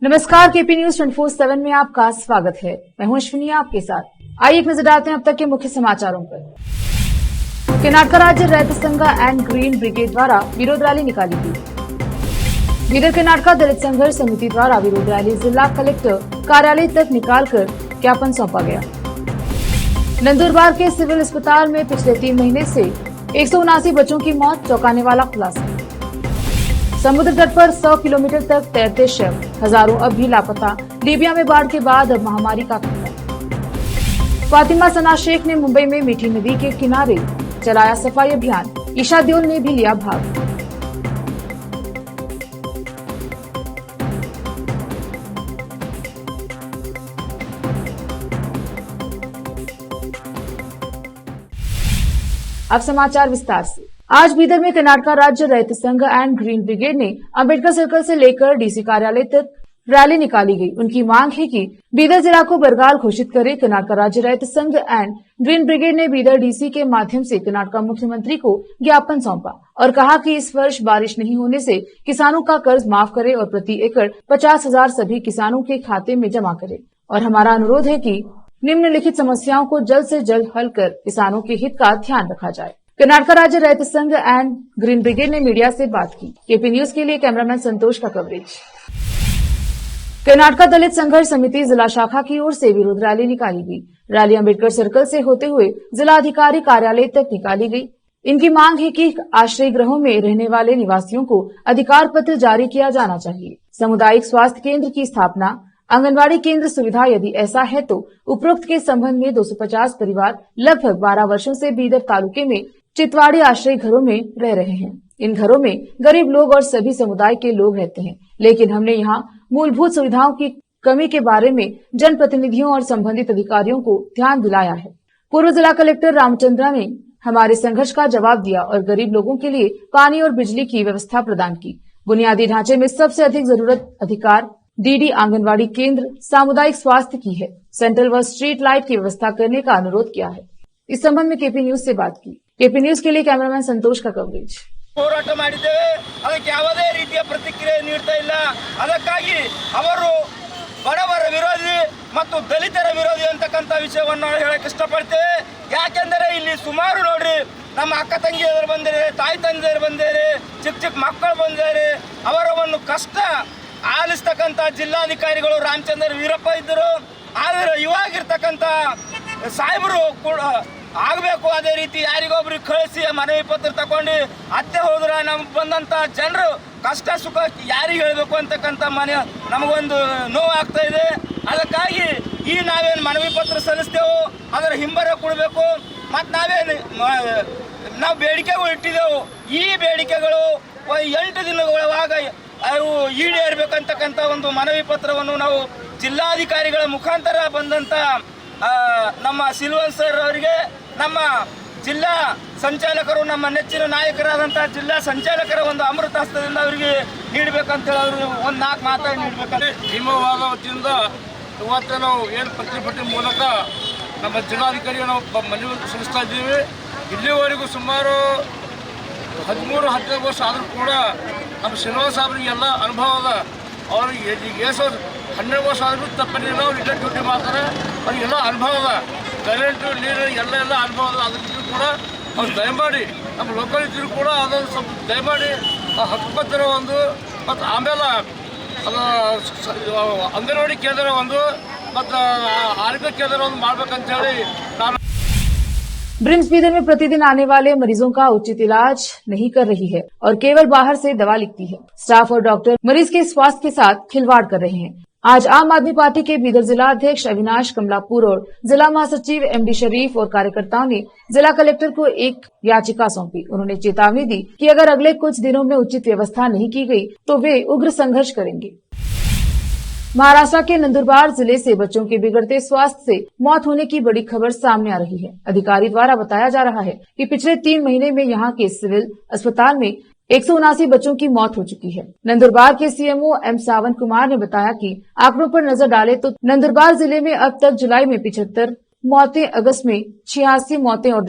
नमस्कार, KP news 24/7 में आपका स्वागत है। मैं हूं अश्विनी आपके साथ। आइए एक नजर डालते हैं अब तक के मुख्य समाचारों पर। कर्नाटक राज्य रैत संघ एंड ग्रीन ब्रिगेड द्वारा विरोध रैली निकाली गई। बीदर कर्नाटक दलित संघर्ष समिति द्वारा विरोध रैली जिला कलेक्टर कार्यालय तक निकालकर ज्ञापन सौंपा गया। नंदुरबार के सिविल अस्पताल में पिछले 3 महीने से 179 बच्चों की मौत, चौंकाने वाला खुलासा। समुद्र तट पर 100 किलोमीटर तक तैरते शव, हजारों अब भी लापता। लीबिया में बाढ़ के बाद अब महामारी का खतरा। फातिमा सना शेख ने मुंबई में मीठी नदी के किनारे चलाया सफाई अभियान, ईशा देओल ने भी लिया भाग। अब समाचार विस्तार से। आज बीदर में कर्नाटक राज्य रैत संघ एंड ग्रीन ब्रिगेड ने अंबेडकर सर्कल से लेकर डीसी कार्यालय तक रैली निकाली गई। उनकी मांग है कि बीदर जिला को बरगाल घोषित करे। कर्नाटक राज्य रैत संघ एंड ग्रीन ब्रिगेड ने बीदर डीसी के माध्यम से कर्नाटक मुख्यमंत्री को ज्ञापन सौंपा और कहा कि इस वर्ष बारिश नहीं होने से किसानों का कर्ज माफ करे और प्रति एकड़ 50,000 सभी किसानों के खाते में जमा करे। और हमारा अनुरोध है कि निम्नलिखित समस्याओं को जल्द से जल्द हल कर किसानों के हित का ध्यान रखा जाए। कर्नाटक राज्य रैत संघ एंड ग्रीन ब्रिगेड ने मीडिया से बात की। केपी न्यूज के लिए कैमरामैन संतोष का कवरेज। कर्नाटक दलित संघर्ष समिति जिला शाखा की ओर से विरोध रैली निकाली गई। रैली अंबेडकर सर्कल से होते हुए जिला अधिकारी कार्यालय तक निकाली गई। इनकी मांग है कि आश्रय गृहों में रहने वाले निवासियों को अधिकार पत्र जारी किया जाना चाहिए। सामुदायिक स्वास्थ्य केंद्र की स्थापना, आंगनबाड़ी केंद्र सुविधा, यदि ऐसा है तो उपरोक्त के संबंध में 250 परिवार लगभग 12 वर्षों से बीदर तालुके में चितवाड़ी आश्रय घरों में रह रहे हैं। इन घरों में गरीब लोग और सभी समुदाय के लोग रहते हैं, लेकिन हमने यहाँ मूलभूत सुविधाओं की कमी के बारे में जनप्रतिनिधियों और संबंधित अधिकारियों को ध्यान दिलाया है। पूर्व जिला कलेक्टर रामचंद्रा ने हमारे संघर्ष का जवाब दिया और गरीब लोगों के लिए पानी और बिजली की व्यवस्था प्रदान की। बुनियादी ढांचे में सबसे अधिक जरूरत अधिकार डीडी आंगनबाड़ी केंद्र, सामुदायिक स्वास्थ्य की है। सेंट्रल व स्ट्रीट लाइट की व्यवस्था करने का अनुरोध किया है। इस संबंध में केपी न्यूज से बात की। केपी न्यूज के लिए कैमरामैन संतोष का कवरेज। ಹೋರಾಟ ಮಾಡಿದ್ದೇವೆ, ಅದಕ್ಕೆ ಯಾವುದೇ ರೀತಿಯ ಪ್ರತಿಕ್ರಿಯೆ ನೀಡ್ತಾ ಇಲ್ಲ। ಅದಕ್ಕಾಗಿ ಅವರು ಬಡವರ ವಿರೋಧಿ ಮತ್ತು ದಲಿತರ ವಿರೋಧಿ ಅಂತಕ್ಕಂಥ ವಿಷಯವನ್ನು ಹೇಳಕ್ಕೆ ಇಷ್ಟಪಡ್ತೇವೆ। ಯಾಕೆಂದರೆ ಇಲ್ಲಿ ಸುಮಾರು ನೋಡ್ರಿ, ನಮ್ಮ ಅಕ್ಕ ತಂಗಿಯರು ಬಂದಿದ್ದಾರೆ, ತಾಯಿ ತಂದೆಯರು ಬಂದಿದ್ದಾರೆ, ಚಿಕ್ಕ ಮಕ್ಕಳು ಬಂದಿದ್ದಾರೆ। ಅವರ ಒಂದು ಕಷ್ಟ ಆಲಿಸ್ತಕ್ಕಂಥ ಜಿಲ್ಲಾಧಿಕಾರಿಗಳು ರಾಮಚಂದ್ರ ವೀರಪ್ಪ ಇದ್ದರು। ಆದರೆ ಇವಾಗಿರ್ತಕ್ಕಂಥ ಸಾಹೇಬರು ಕೂಡ ಆಗಬೇಕು, ಅದೇ ರೀತಿ ಯಾರಿಗೊಬ್ರಿಗೆ ಕಳಿಸಿ ಮನವಿ ಪತ್ರ ತಗೊಂಡು ಅತ್ತೆ ಹೋದ್ರೆ ನಮ್ಗೆ ಬಂದಂತ ಜನರು ಕಷ್ಟ ಸುಖ ಯಾರಿಗೆ ಹೇಳಬೇಕು ಅಂತಕ್ಕಂಥ ನಮಗೊಂದು ನೋವು ಆಗ್ತಾ ಇದೆ। ಅದಕ್ಕಾಗಿ ಈ ನಾವೇನು ಮನವಿ ಪತ್ರ ಸಲ್ಲಿಸ್ತೇವೋ ಅದರ ಹಿಂಬರ ಕೊಡಬೇಕು ಮತ್ತು ನಾವು ಬೇಡಿಕೆಗಳು ಇಟ್ಟಿದ್ದೆವು। ಈ ಬೇಡಿಕೆಗಳು 8 ದಿನಗಳೊಳಗ ಅವು ಈಡೇರಬೇಕಂತಕ್ಕಂಥ ಒಂದು ಮನವಿ ಪತ್ರವನ್ನು ನಾವು ಜಿಲ್ಲಾಧಿಕಾರಿಗಳ ಮುಖಾಂತರ ಬಂದಂತ ನಮ್ಮ ಸಿಲ್ವನ್ ಸರ್ ಅವರಿಗೆ, ನಮ್ಮ ಜಿಲ್ಲಾ ಸಂಚಾಲಕರು, ನಮ್ಮ ನೆಚ್ಚಿನ ನಾಯಕರಾದಂತಹ ಜಿಲ್ಲಾ ಸಂಚಾಲಕರ ಒಂದು ಅಮೃತ ಹಸ್ತದಿಂದ ಅವರಿಗೆ ನೀಡಬೇಕಂತ ಹೇಳಿ ಅವರು ಒಂದು 4 ಮಾತಾಡಿ ನೀಡಬೇಕಂತ ಭೀಮವಾದ ವತಿಯಿಂದ ಇವತ್ತು ನಾವು ಏನು ಪ್ರತಿಭಟನೆ ಮೂಲಕ ನಮ್ಮ ಜಿಲ್ಲಾಧಿಕಾರಿಗೆ ನಾವು ಮನವಿ ಸಲ್ಲಿಸ್ತಾ ಇದ್ದೀವಿ। ಇಲ್ಲಿವರೆಗೂ ಸುಮಾರು 13-14 ವರ್ಷ ಆದರೂ ಕೂಡ ನಮ್ಮ ಶ್ರೀನಿವಾಸ ಸಾಹೇಬರಿಗೆ ಎಲ್ಲ ಅನುಭವ ಅದ। ಅವ್ರಿಗೆ ಎಷ್ಟು 12 ವರ್ಷ ಆದರೂ ತಪ್ಪಲಿಲ್ಲ, ಅವ್ರು ಇಲ್ಲೇ ಡ್ಯೂಟಿ ಮಾಡ್ತಾರೆ, ಅವ್ರಿಗೆಲ್ಲ ಅನುಭವ ಅದ, ಕರೆಂಟು ನೀರು ಎಲ್ಲ ಅನುಭವ ಅದ। ಅದಕ್ಕೆ ಕೂಡ ಅವ್ರು ದಯಮಾಡಿ ನಮ್ಮ ಲೋಕಲ್ ಇದ್ದರೂ ಕೂಡ ಅದನ್ನು ಸ್ವಲ್ಪ ದಯಮಾಡಿ ಹಕ್ಕುಪತ್ರ ಒಂದು ಮತ್ತು ಆಮೇಲೆ ಅದು ಅಂಗನವಾಡಿ ಕೇಂದ್ರ ಒಂದು ಮತ್ತು ಆರೋಗ್ಯ ಕೇಂದ್ರ ಒಂದು ಮಾಡ್ಬೇಕಂತ ಹೇಳಿ ನಾನು। ब्रिम्स बीदर में प्रतिदिन आने वाले मरीजों का उचित इलाज नहीं कर रही है और केवल बाहर से दवा लिखती है। स्टाफ और डॉक्टर मरीज के स्वास्थ्य के साथ खिलवाड़ कर रहे हैं। आज आम आदमी पार्टी के बीदर जिला अध्यक्ष अविनाश कमलापुर और जिला महासचिव एमडी शरीफ और कार्यकर्ताओं ने जिला कलेक्टर को एक याचिका सौंपी। उन्होंने चेतावनी दी कि अगर अगले कुछ दिनों में उचित व्यवस्था नहीं की गई तो वे उग्र संघर्ष करेंगे। महाराष्ट्र के नंदुरबार जिले से बच्चों के बिगड़ते स्वास्थ्य से मौत होने की बड़ी खबर सामने आ रही है। अधिकारी द्वारा बताया जा रहा है कि पिछले 3 महीने में यहां के सिविल अस्पताल में 179 बच्चों की मौत हो चुकी है। नंदुरबार के सीएमओ एम सावंत कुमार ने बताया कि आंकड़ों पर नजर डाले तो नंदुरबार जिले में अब तक जुलाई में 75 मौतें अगस्त में 86 मौतें और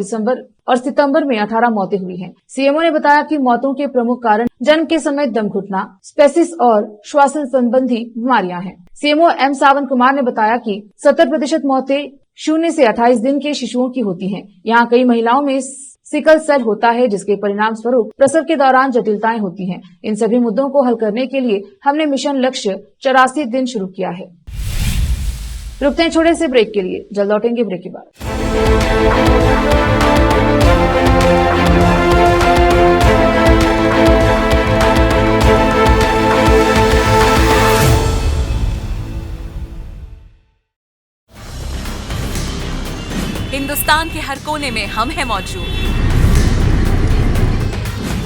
सितंबर में 18 मौतें हुई हैं। सीएमओ ने बताया कि मौतों के प्रमुख कारण जन्म के समय दम घुटना, स्पेसिस और श्वसन संबंधी बीमारियां हैं। सीएमओ एम सावन कुमार ने बताया कि 70% मौतें 0 से 28 दिन के शिशुओं की होती हैं। यहाँ कई महिलाओं में सिकल सेल होता है, जिसके परिणाम स्वरूप प्रसव के दौरान जटिलताएं होती हैं। इन सभी मुद्दों को हल करने के लिए हमने मिशन लक्ष्य 84 दिन शुरू किया है। रुकते हैं छोटे से ब्रेक के लिए, जल्द लौटेंगे ब्रेक के बाद। हिंदुस्तान के हर कोने में हम हैं मौजूद।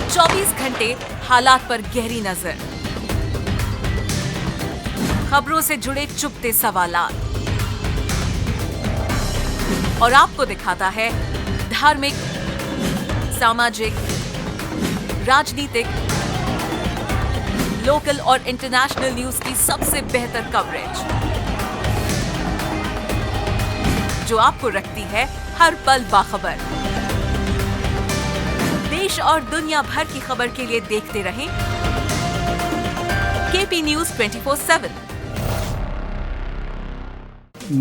24 घंटे हालात पर गहरी नजर, खबरों से जुड़े चुपते सवालात, और आपको दिखाता है धार्मिक, सामाजिक, राजनीतिक, लोकल और इंटरनेशनल न्यूज की सबसे बेहतर कवरेज, जो आपको रखती है हर पल बाखबर। देश और दुनिया भर की खबर के लिए देखते रहें KP news 24/7।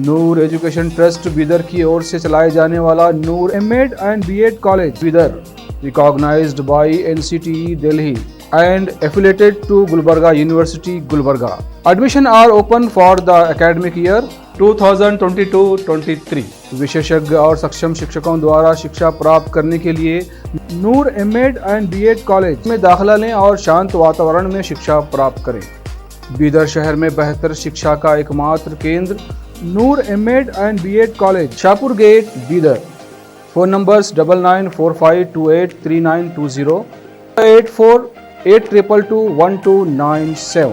Noor education trust Bidar की ओर से चलाए जाने वाला Noor MEd and BEd college Bidar, recognized by NCTE Delhi and affiliated to Gulbarga University, Gulbarga. Admission are open for the academic year 2022-23. विशेषज्ञ और सक्षम शिक्षकों द्वारा शिक्षा प्राप्त करने के लिए नूर एमएड एंड बीएड कॉलेज में दाखिला लें और शांत वातावरण में शिक्षा प्राप्त करें। बीदर शहर में बेहतर शिक्षा का एकमात्र केंद्र Noor MEd and BEd college, Shahpur gate, Bidar. Phone numbers 9945283920, 8482221297।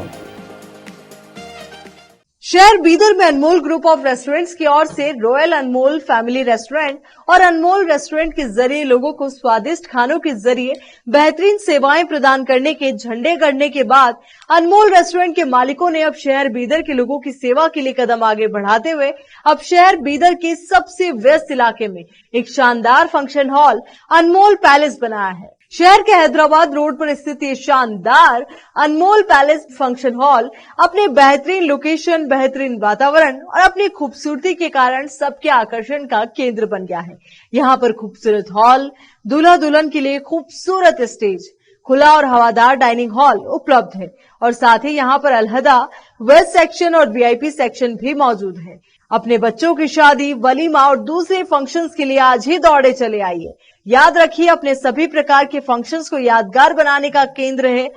शहर बीदर में अनमोल ग्रुप ऑफ रेस्टोरेंट्स की ओर से रॉयल अनमोल फैमिली रेस्टोरेंट और अनमोल रेस्टोरेंट के जरिए लोगों को स्वादिष्ट खानों के जरिए बेहतरीन सेवाएं प्रदान करने के झंडे गड़ने के बाद अनमोल रेस्टोरेंट के मालिकों ने अब शहर बीदर के लोगों की सेवा के लिए कदम आगे बढ़ाते हुए अब शहर बीदर के सबसे व्यस्त इलाके में एक शानदार फंक्शन हॉल अनमोल पैलेस बनाया है। शहर के हैदराबाद रोड पर स्थित ये शानदार अनमोल पैलेस फंक्शन हॉल अपने बेहतरीन लोकेशन, बेहतरीन वातावरण और अपनी खूबसूरती के कारण सबके आकर्षण का केंद्र बन गया है। यहाँ पर खूबसूरत हॉल, दूल्हा दुल्हन के लिए खूबसूरत स्टेज, खुला और हवादार डाइनिंग हॉल उपलब्ध है और साथ ही यहाँ पर अलहदा वेस्ट सेक्शन और वीआईपी सेक्शन भी मौजूद है। अपने बच्चों की शादी, वलीमा और दूसरे फंक्शंस के लिए आज ही दौड़े चले आइए। याद रखिए, अपने सभी प्रकार के फंक्शंस को यादगार बनाने का केंद्र है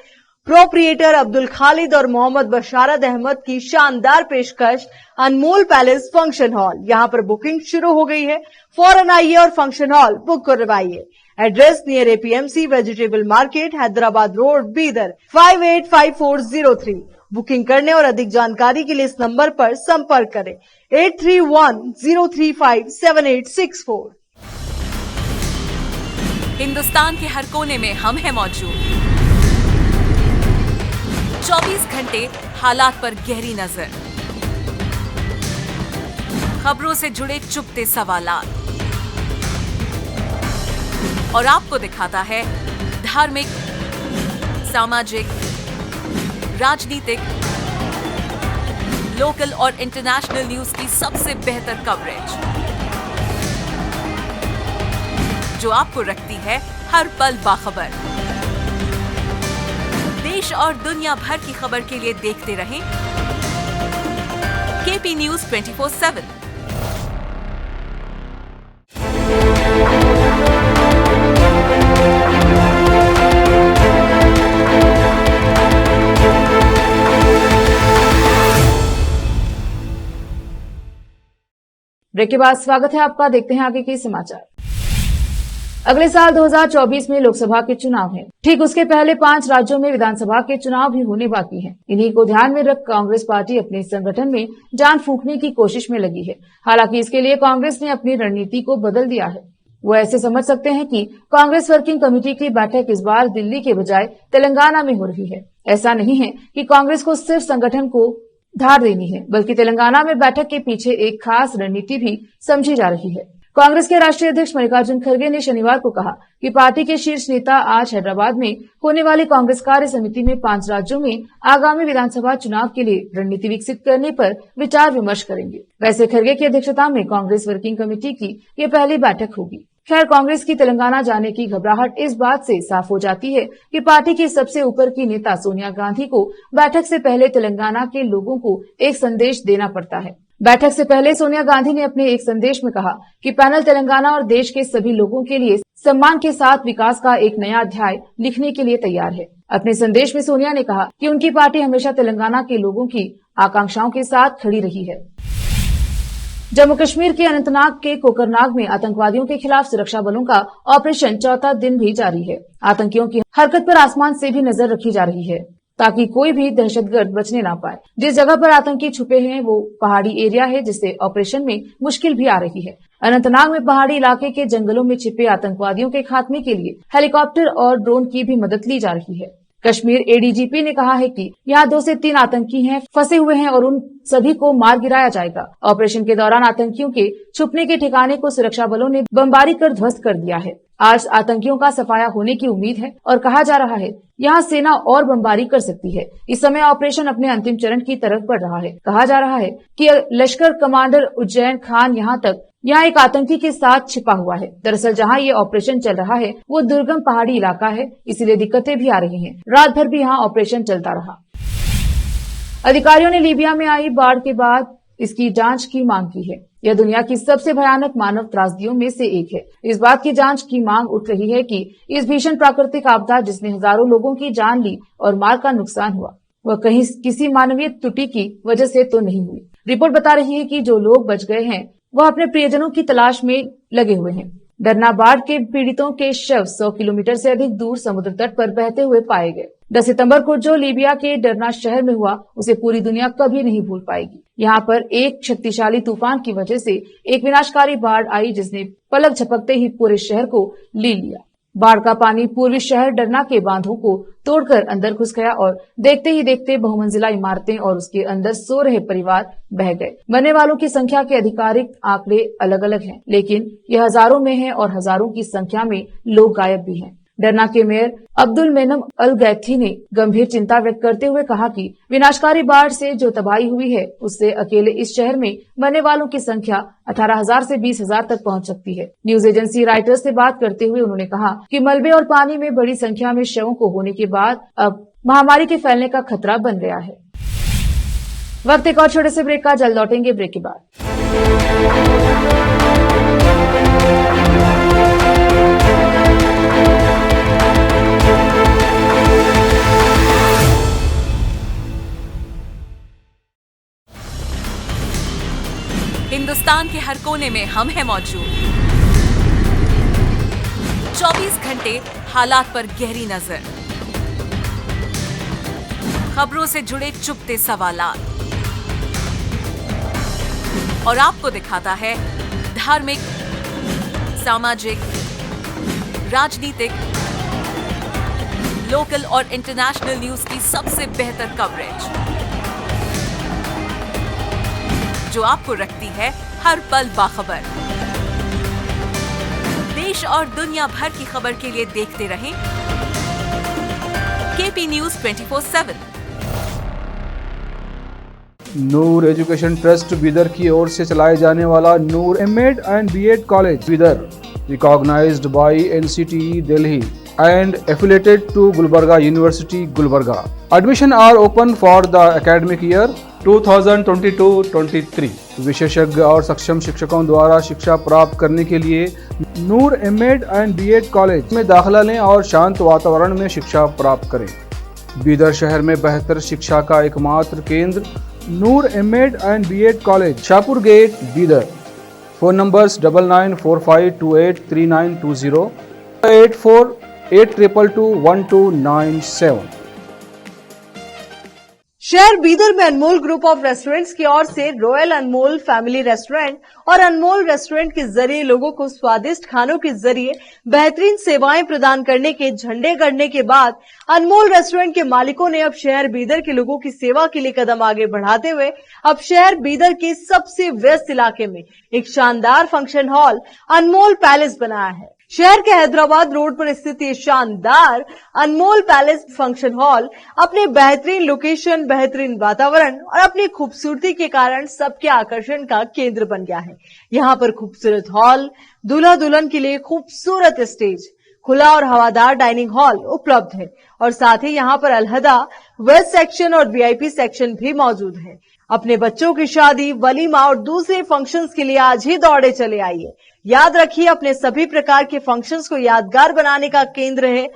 प्रोप्रिएटर अब्दुल खालिद और मोहम्मद बशारत अहमद की शानदार पेशकश अनमोल पैलेस फंक्शन हॉल। यहाँ पर बुकिंग शुरू हो गई है, फौरन आइए और फंक्शन हॉल बुक करवाइए। Address near APMC vegetable market, Hyderabad road, Bidar 585403। Booking करने और अधिक जानकारी के लिए इस नंबर पर संपर्क करें 8310357864। हिंदुस्तान के हर कोने में हम हैं मौजूद। 24 घंटे हालात पर गहरी नजर, खबरों से जुड़े चुपते सवालात, और आपको दिखाता है धार्मिक, सामाजिक, राजनीतिक, लोकल और इंटरनेशनल न्यूज की सबसे बेहतर कवरेज, जो आपको रखती है हर पल बाखबर। देश और दुनिया भर की खबर के लिए देखते रहें केपी न्यूज 24/7। ब्रेक के बाद स्वागत है आपका। देखते हैं आगे के समाचार। अगले साल 2024 में लोकसभा के चुनाव हैं। ठीक उसके पहले 5 राज्यों में विधानसभा के चुनाव भी होने बाकी हैं। इन्हीं को ध्यान में रख कांग्रेस पार्टी अपने संगठन में जान फूंकने की कोशिश में लगी है। हालांकि इसके लिए कांग्रेस ने अपनी रणनीति को बदल दिया है। वो ऐसे समझ सकते हैं कि कांग्रेस वर्किंग कमेटी की बैठक इस बार दिल्ली के बजाय तेलंगाना में हो रही है। ऐसा नहीं है कि कांग्रेस को सिर्फ संगठन को धार देनी है, बल्कि तेलंगाना में बैठक के पीछे एक खास रणनीति भी समझी जा रही है। कांग्रेस के राष्ट्रीय अध्यक्ष मल्लिकार्जुन खड़गे ने शनिवार को कहा कि पार्टी के शीर्ष नेता आज हैदराबाद में होने वाली कांग्रेस कार्य समिति में 5 राज्यों में आगामी विधानसभा चुनाव के लिए रणनीति विकसित करने पर विचार विमर्श करेंगे। वैसे खड़गे की अध्यक्षता में कांग्रेस वर्किंग कमेटी की ये पहली बैठक होगी। खैर, कांग्रेस की तेलंगाना जाने की घबराहट इस बात से साफ हो जाती है कि पार्टी की सबसे ऊपर की नेता सोनिया गांधी को बैठक से पहले तेलंगाना के लोगों को एक संदेश देना पड़ता है। बैठक से पहले सोनिया गांधी ने अपने एक संदेश में कहा कि पैनल तेलंगाना और देश के सभी लोगों के लिए सम्मान के साथ विकास का एक नया अध्याय लिखने के लिए तैयार है। अपने संदेश में सोनिया ने कहा कि उनकी पार्टी हमेशा तेलंगाना के लोगों की आकांक्षाओं के साथ खड़ी रही है। जम्मू कश्मीर के अनंतनाग के कोकरनाग में आतंकवादियों के खिलाफ सुरक्षा बलों का ऑपरेशन चौथा दिन भी जारी है। आतंकियों की हरकत पर आसमान से भी नजर रखी जा रही है ताकि कोई भी दहशतगर्द बचने ना पाए। जिस जगह पर आतंकी छुपे हैं वो पहाड़ी एरिया है, जिससे ऑपरेशन में मुश्किल भी आ रही है। अनंतनाग में पहाड़ी इलाके के जंगलों में छिपे आतंकवादियों के खात्मे के लिए हेलीकॉप्टर और ड्रोन की भी मदद ली जा रही है। कश्मीर एडीजीपी ने कहा है कि यहाँ 2 से 3 आतंकी हैं, फंसे हुए हैं और उन सभी को मार गिराया जाएगा। ऑपरेशन के दौरान आतंकियों के छुपने के ठिकाने को सुरक्षा बलों ने बमबारी कर ध्वस्त कर दिया है। आज आतंकियों का सफाया होने की उम्मीद है और कहा जा रहा है यहाँ सेना और बमबारी कर सकती है। इस समय ऑपरेशन अपने अंतिम चरण की तरफ बढ़ रहा है। कहा जा रहा है कि लश्कर कमांडर उज्जैन खान यहाँ एक आतंकी के साथ छिपा हुआ है। दरअसल जहाँ ये ऑपरेशन चल रहा है वो दुर्गम पहाड़ी इलाका है, इसीलिए दिक्कतें भी आ रही हैं। रात भर भी यहाँ ऑपरेशन चलता रहा। अधिकारियों ने लीबिया में आई बाढ़ के बाद इसकी जांच की मांग की है। यह दुनिया की सबसे भयानक मानव त्रासदियों में से एक है। इस बात की जांच की मांग उठ रही है कि इस भीषण प्राकृतिक आपदा जिसने हजारों लोगों की जान ली और माल का नुकसान हुआ, वह कहीं किसी मानवीय त्रुटि की वजह से तो नहीं हुई। रिपोर्ट बता रही है कि जो लोग बच गए हैं वह अपने प्रियजनों की तलाश में लगे हुए हैं। डरना बाढ़ के पीड़ितों के शव 100 किलोमीटर से अधिक दूर समुद्र तट पर बहते हुए पाए गए। 10 सितंबर को जो लीबिया के डरना शहर में हुआ उसे पूरी दुनिया कभी नहीं भूल पाएगी। यहाँ पर एक शक्तिशाली तूफान की वजह से एक विनाशकारी बाढ़ आई जिसने पलक झपकते ही पूरे शहर को ले लिया। बाढ़ का पानी पूर्वी शहर डरना के बांधों को तोड़कर अंदर घुस गया और देखते ही देखते बहुमंजिला इमारतें और उसके अंदर सो रहे परिवार बह गए। मरने वालों की संख्या के आधिकारिक आंकड़े अलग अलग हैं, लेकिन ये हजारों में है और हजारों की संख्या में लोग गायब भी हैं। डरना के मेयर अब्दुल मेनम अल गैथी ने गंभीर चिंता व्यक्त करते हुए कहा कि विनाशकारी बाढ़ से जो तबाही हुई है उससे अकेले इस शहर में मरने वालों की संख्या 18,000 से 20,000 तक पहुंच सकती है। न्यूज एजेंसी राइटर्स से बात करते हुए उन्होंने कहा कि मलबे और पानी में बड़ी संख्या में शवों को होने के बाद अब महामारी के फैलने का खतरा बन गया है। वक्त एक और छोटे से ब्रेक का, जल्द लौटेंगे ब्रेक के बाद। हिंदुस्तान के हर कोने में हम हैं मौजूद। 24 घंटे हालात पर गहरी नजर, खबरों से जुड़े चुपते सवालात और आपको दिखाता है धार्मिक, सामाजिक, राजनीतिक, लोकल और इंटरनेशनल न्यूज की सबसे बेहतर कवरेज जो आपको रखती है हर पल बाखबर। देश और दुनिया भर की खबर के लिए देखते रहें KP news 24/7। Noor education trust Bidar की ओर से चलाए जाने वाला Noor MEd and BEd college Bidar, recognized by NCTE Delhi and affiliated to Gulbarga University, Gulbarga. Admission are open for the academic year 2022-23. विशेषज्ञ और सक्षम शिक्षकों द्वारा शिक्षा प्राप्त करने के लिए नूर एमएड एंड बीएड कॉलेज में दाखिला लें और शांत वातावरण में शिक्षा प्राप्त करें। बीदर शहर में बेहतर शिक्षा का एकमात्र केंद्र Noor MEd and BEd college, Shahpur gate, Bidar. Phone numbers 9945283920, 8482221297। शहर बीदर में अनमोल ग्रुप ऑफ रेस्टोरेंट्स की ओर से रॉयल अनमोल फैमिली रेस्टोरेंट और अनमोल रेस्टोरेंट के जरिए लोगों को स्वादिष्ट खानों के जरिए बेहतरीन सेवाएं प्रदान करने के झंडे गड़ने के बाद अनमोल रेस्टोरेंट के मालिकों ने अब शहर बीदर के लोगों की सेवा के लिए कदम आगे बढ़ाते हुए अब शहर बीदर के सबसे व्यस्त इलाके में एक शानदार फंक्शन हॉल अनमोल पैलेस बनाया है। शहर के हैदराबाद रोड पर स्थित ये शानदार अनमोल पैलेस फंक्शन हॉल अपने बेहतरीन लोकेशन, बेहतरीन वातावरण और अपनी खूबसूरती के कारण सबके आकर्षण का केंद्र बन गया है। यहाँ पर खूबसूरत हॉल, दूल्हा दुल्हन के लिए खूबसूरत स्टेज, खुला और हवादार डाइनिंग हॉल उपलब्ध है और साथ ही यहाँ पर अलहदा वेस्ट सेक्शन और वीआईपी सेक्शन भी मौजूद है। अपने बच्चों की शादी, वलीमा और दूसरे फंक्शंस के लिए आज ही दौड़े चले आइए। याद रखिए, अपने सभी प्रकार के फंक्शंस को यादगार बनाने का केंद्र है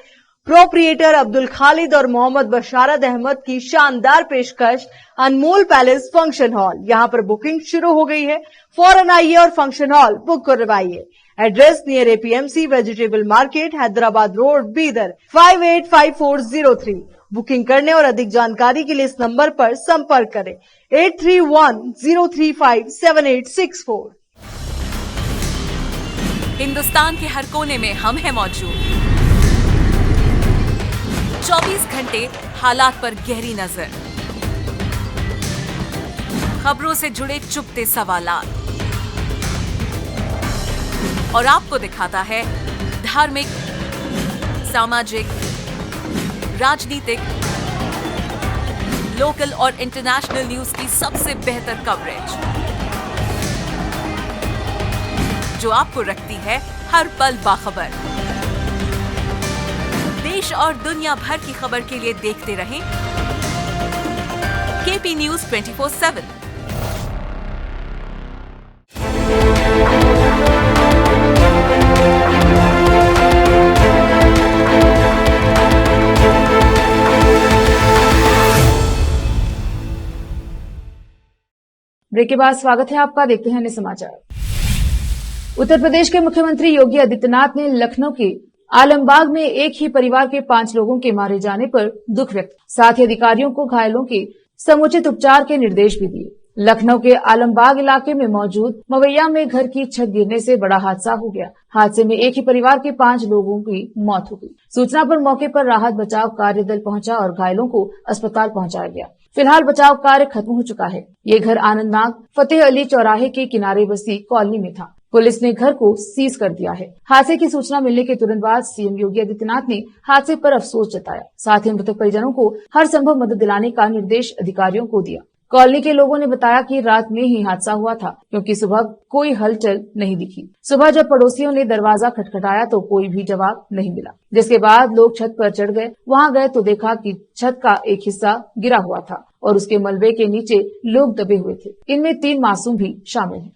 प्रोप्रिएटर अब्दुल खालिद और मोहम्मद बशारत अहमद की शानदार पेशकश अनमोल पैलेस फंक्शन हॉल। यहाँ पर बुकिंग शुरू हो गई है, फौरन आइए और फंक्शन हॉल बुक करवाइए। Address near APMC vegetable market, Hyderabad road, Bidar 585403। Booking करने और अधिक जानकारी के लिए इस नंबर पर संपर्क करें 8310357864। हिंदुस्तान के हर कोने में हम हैं मौजूद। 24 घंटे हालात पर गहरी नजर, खबरों से जुड़े चुपते सवालात और आपको दिखाता है धार्मिक, सामाजिक, राजनीतिक, लोकल और इंटरनेशनल न्यूज की सबसे बेहतर कवरेज जो आपको रखती है हर पल बाखबर। देश और दुनिया भर की खबर के लिए देखते रहें केपी न्यूज 24/7। ब्रेक के बाद स्वागत है आपका। देखते हैं अन्य समाचार। उत्तर प्रदेश के मुख्यमंत्री योगी आदित्यनाथ ने लखनऊ के आलमबाग में एक ही परिवार के 5 लोगों के मारे जाने पर दुख व्यक्त, साथ ही अधिकारियों को घायलों के समुचित उपचार के निर्देश भी दिए। लखनऊ के आलमबाग इलाके में मौजूद मवैया में घर की छत गिरने से बड़ा हादसा हो गया। हादसे में एक ही परिवार के 5 लोगों की मौत हो गई। सूचना पर मौके पर राहत बचाव कार्य दल पहुंचा और घायलों को अस्पताल पहुंचाया गया। फिलहाल बचाव कार्य खत्म हो चुका है। ये घर आनंदनाग फतेह अली चौराहे के किनारे बसी कॉलोनी में था। पुलिस ने घर को सीज कर दिया है। हादसे की सूचना मिलने के तुरंत बाद सीएम योगी आदित्यनाथ ने हादसे पर अफसोस जताया, साथ ही मृतक परिजनों को हर संभव मदद दिलाने का निर्देश अधिकारियों को दिया। कॉलोनी के लोगों ने बताया कि रात में ही हादसा हुआ था, क्योंकि सुबह कोई हलचल नहीं दिखी। सुबह जब पड़ोसियों ने दरवाजा खटखटाया तो कोई भी जवाब नहीं मिला, जिसके बाद लोग छत पर चढ़ गए। वहां गए तो देखा कि छत का एक हिस्सा गिरा हुआ था और उसके मलबे के नीचे लोग दबे हुए थे। इनमें 3 मासूम भी शामिल हैं।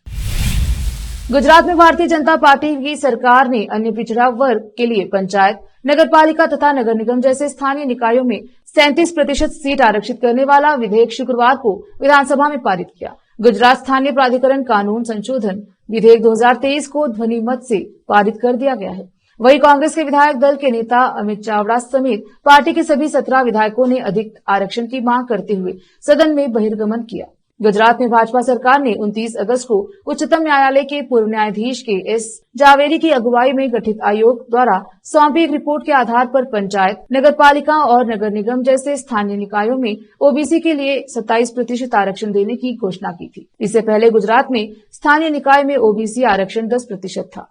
गुजरात में भारतीय जनता पार्टी की सरकार ने अन्य पिछड़ा वर्ग के लिए पंचायत, नगरपालिका तथा नगर निगम जैसे स्थानीय निकायों में 37% सीट आरक्षित करने वाला विधेयक शुक्रवार को विधानसभा में पारित किया। गुजरात स्थानीय प्राधिकरण कानून संशोधन विधेयक 2023 को ध्वनि मत से पारित कर दिया गया है। वहीं कांग्रेस के विधायक दल के नेता अमित चावड़ा समेत पार्टी के सभी 17 विधायकों ने अधिक आरक्षण की मांग करते हुए सदन में बहिर्गमन किया। गुजरात में भाजपा सरकार ने 29 अगस्त को उच्चतम न्यायालय के पूर्व न्यायाधीश के एस जावेरी की अगुवाई में गठित आयोग द्वारा सौंपी एक रिपोर्ट के आधार पर पंचायत, नगरपालिका और नगर निगम जैसे स्थानीय निकायों में ओबीसी के लिए 27% आरक्षण देने की घोषणा की थी। इससे पहले गुजरात में स्थानीय निकाय में ओबीसी आरक्षण 10% था।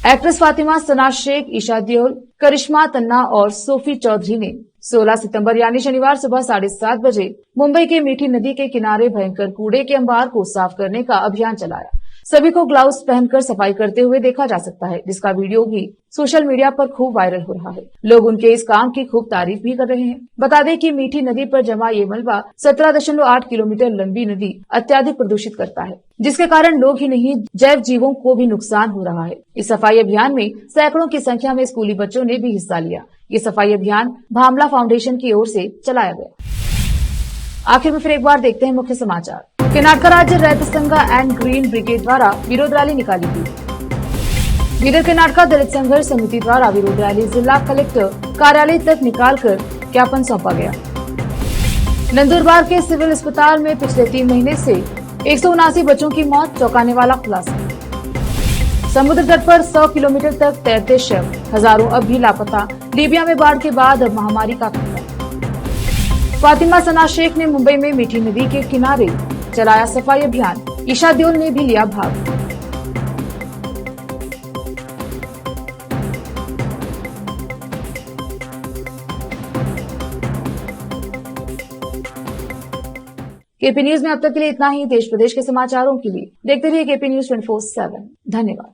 एक्ट्रेस फातिमा सना शेख, ईशा देओल, करिश्मा तन्ना और सोफी चौधरी ने 16 सितंबर यानी शनिवार सुबह 7:30 बजे मुंबई के मीठी नदी के किनारे भयंकर कूड़े के अंबार को साफ करने का अभियान चलाया। सभी को ग्लव्स पहनकर सफाई करते हुए देखा जा सकता है, जिसका वीडियो भी सोशल मीडिया पर खूब वायरल हो रहा है। लोग उनके इस काम की खूब तारीफ भी कर रहे हैं। बता दें कि मीठी नदी पर जमा ये मलबा 17.8 किलोमीटर लंबी नदी अत्यधिक प्रदूषित करता है, जिसके कारण लोग ही नहीं जैव जीवों को भी नुकसान हो रहा है। इस सफाई अभियान में सैकड़ों की संख्या में स्कूली बच्चों ने भी हिस्सा लिया। ये सफाई अभियान भामला फाउंडेशन की ओर से चलाया गया। आखिर में फिर एक बार देखते हैं मुख्य समाचार। कर्नाटक राज्य रैत संघ एंड ग्रीन ब्रिगेड द्वारा विरोध रैली निकाली गई। बीदर कर्नाटक दलित संघर्ष समिति द्वारा विरोध रैली जिला कलेक्टर कार्यालय तक निकालकर ज्ञापन सौंपा गया। नंदुरबार के सिविल अस्पताल में पिछले 3 महीने से 179 बच्चों की मौत, चौंकाने वाला खुलासा। समुद्र तट पर 100 किलोमीटर तक तैरते शव, हजारों अब भी लापता। लीबिया में बाढ़ के बाद अब महामारी का खतरा। फातिमा सना शेख ने मुंबई में मीठी नदी के किनारे चलाया सफाई अभियान, ईशा देओल ने भी लिया भाग। केपी न्यूज में अब तक के लिए इतना ही। देश प्रदेश के समाचारों के लिए देखते रहिए केपी न्यूज 24/7। धन्यवाद।